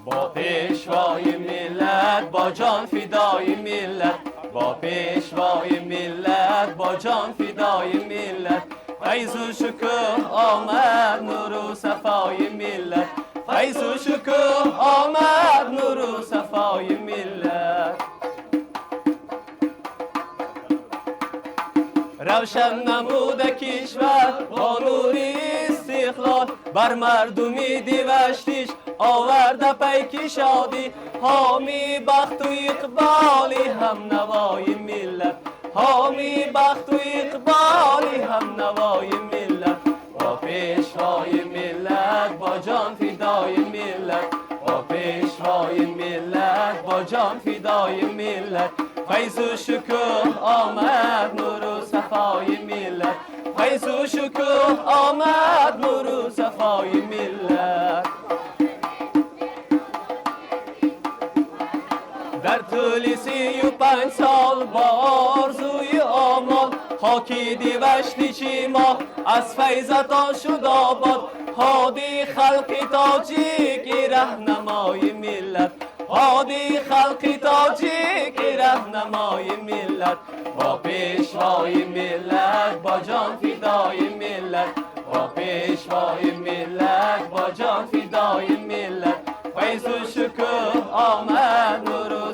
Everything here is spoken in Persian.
با پیشوای ملت با جان فدای ملت، با پیشوای ملت با جان فدای ملت. فیض و شکوه آمد نور و صفای ملت، فیض و شکوه آمد نور و صفای ملت. روشن نموده کشور با نوری استقلال، بر مردمی دیوشتیش آورده پیک شادی. حامی بخت و اقبالی هم نوای ملت، حامی بخت و اقبالی هم نوای ملت. با پیشوای ملت با جان فدای ملت، با پیشوای ملت با جان فدای ملت. فیض و شکوه آمد نور و صفای ملت، فیض و شکوه آمد نور و صفای ملت. در طول 35 سال با آرزوی آمال، خاکی دیوشتی چیما از فیضتا شد آباد. هادی خلق تاجیک رهنمای ملت، هادی خلق تاجیک رهنمای ملت. با پیشوای ملت با جان فدای ملت، با پیشوای ملت با جان فدای ملت. فیض و شکوه آمد نور و